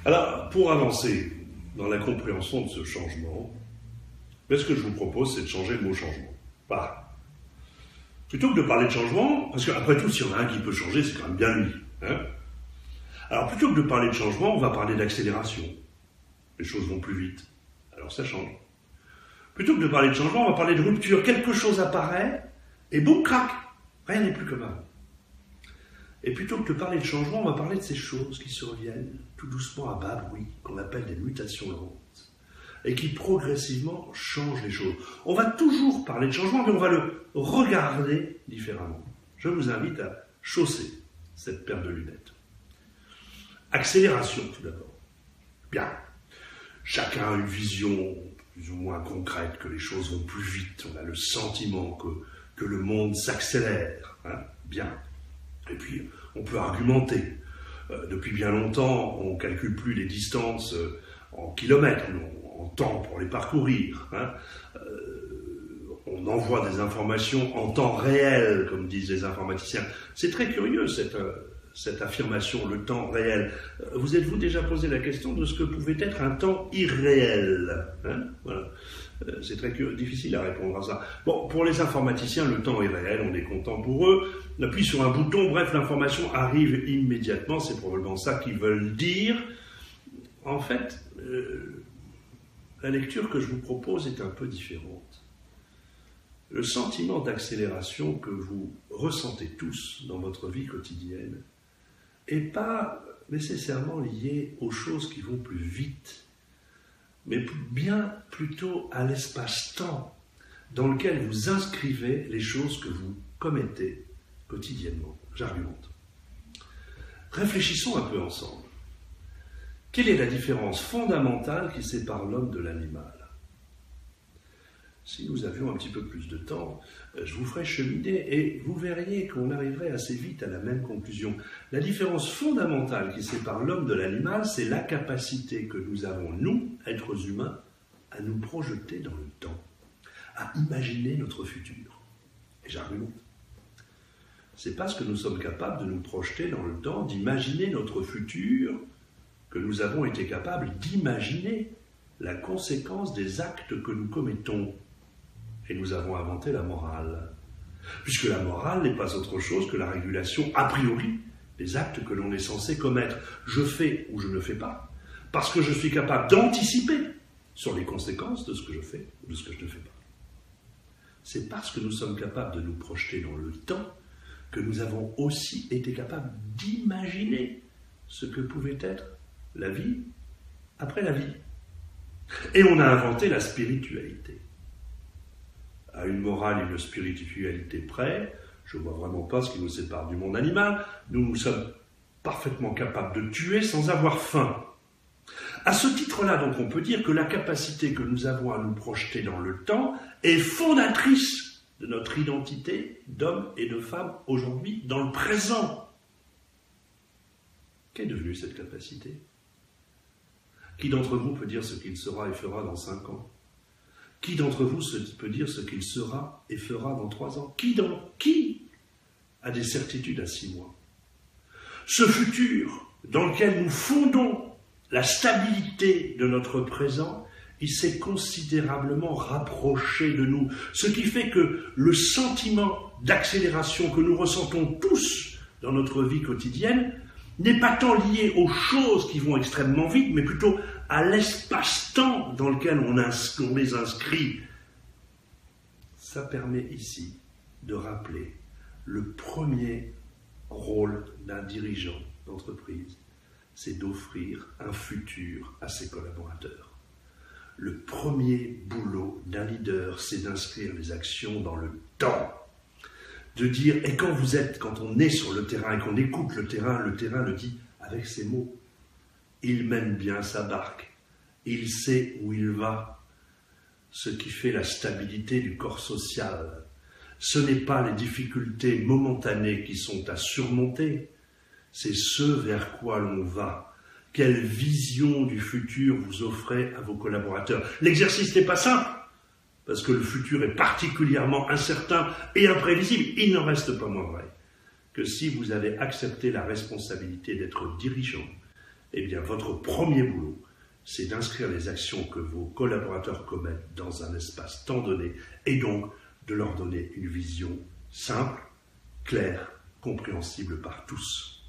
Alors, pour avancer dans la compréhension de ce changement, ce que je vous propose, c'est de changer le mot changement. Voilà. Plutôt que de parler de changement, parce qu'après tout, s'il y en a un qui peut changer, c'est quand même bien lui. Hein. Alors, plutôt que de parler de changement, on va parler d'accélération. Les choses vont plus vite. Alors, ça change. Plutôt que de parler de changement, on va parler de rupture. Quelque chose apparaît, et boum, crac, rien n'est plus comme avant. Et plutôt que de parler de changement, on va parler de ces choses qui surviennent tout doucement à bas bruit, qu'on appelle des mutations lentes, et qui progressivement changent les choses. On va toujours parler de changement, mais on va le regarder différemment. Je vous invite à chausser cette paire de lunettes. Accélération, tout d'abord. Bien. Chacun a une vision plus ou moins concrète que les choses vont plus vite. On a le sentiment que le monde s'accélère. Hein. Bien. Et puis, on peut argumenter. Depuis bien longtemps, on ne calcule plus les distances en kilomètres, en temps pour les parcourir. Hein. On envoie des informations en temps réel, comme disent les informaticiens. C'est très curieux, cette affirmation, le temps réel. Vous êtes-vous déjà posé la question de ce que pouvait être un temps irréel, hein? Voilà. C'est très difficile à répondre à ça. Bon, pour les informaticiens, le temps est réel, on est content pour eux. On appuie sur un bouton, bref, l'information arrive immédiatement, c'est probablement ça qu'ils veulent dire. En fait, la lecture que je vous propose est un peu différente. Le sentiment d'accélération que vous ressentez tous dans votre vie quotidienne n'est pas nécessairement lié aux choses qui vont plus vite, mais bien plutôt à l'espace-temps dans lequel vous inscrivez les choses que vous commettez quotidiennement. J'argumente. Réfléchissons un peu ensemble. Quelle est la différence fondamentale qui sépare l'homme de l'animal ? Si nous avions un petit peu plus de temps, je vous ferai cheminer et vous verriez qu'on arriverait assez vite à la même conclusion. La différence fondamentale qui sépare l'homme de l'animal, c'est la capacité que nous avons, nous, êtres humains, à nous projeter dans le temps, à imaginer notre futur. Et j'argumente. C'est parce que nous sommes capables de nous projeter dans le temps, d'imaginer notre futur, que nous avons été capables d'imaginer la conséquence des actes que nous commettons. Et nous avons inventé la morale. Puisque la morale n'est pas autre chose que la régulation a priori des actes que l'on est censé commettre. Je fais ou je ne fais pas, parce que je suis capable d'anticiper sur les conséquences de ce que je fais ou de ce que je ne fais pas. C'est parce que nous sommes capables de nous projeter dans le temps que nous avons aussi été capables d'imaginer ce que pouvait être la vie après la vie. Et on a inventé la spiritualité. À une morale et une spiritualité près, je ne vois vraiment pas ce qui nous sépare du monde animal. Nous sommes parfaitement capables de tuer sans avoir faim. À ce titre-là, donc, on peut dire que la capacité que nous avons à nous projeter dans le temps est fondatrice de notre identité d'homme et de femme aujourd'hui, dans le présent. Qu'est devenue cette capacité ? Qui d'entre vous peut dire ce qu'il sera et fera dans 5 ans ? Qui d'entre vous peut dire ce qu'il sera et fera dans 3 ans ? Qui a des certitudes à 6 mois ? Ce futur dans lequel nous fondons la stabilité de notre présent, il s'est considérablement rapproché de nous. Ce qui fait que le sentiment d'accélération que nous ressentons tous dans notre vie quotidienne n'est pas tant lié aux choses qui vont extrêmement vite, mais plutôt à l'espace-temps dans lequel on les inscrit. Ça permet ici de rappeler le premier rôle d'un dirigeant d'entreprise, c'est d'offrir un futur à ses collaborateurs. Le premier boulot d'un leader, c'est d'inscrire les actions dans le temps. De dire, et quand on est sur le terrain et qu'on écoute le terrain le dit avec ses mots. Il mène bien sa barque, il sait où il va. Ce qui fait la stabilité du corps social, ce n'est pas les difficultés momentanées qui sont à surmonter, c'est ce vers quoi l'on va. Quelle vision du futur vous offrez à vos collaborateurs? L'exercice n'est pas simple, parce que le futur est particulièrement incertain et imprévisible. Il n'en reste pas moins vrai que si vous avez accepté la responsabilité d'être dirigeant eh bien votre premier boulot, c'est d'inscrire les actions que vos collaborateurs commettent dans un espace temps donné et donc de leur donner une vision simple, claire, compréhensible par tous.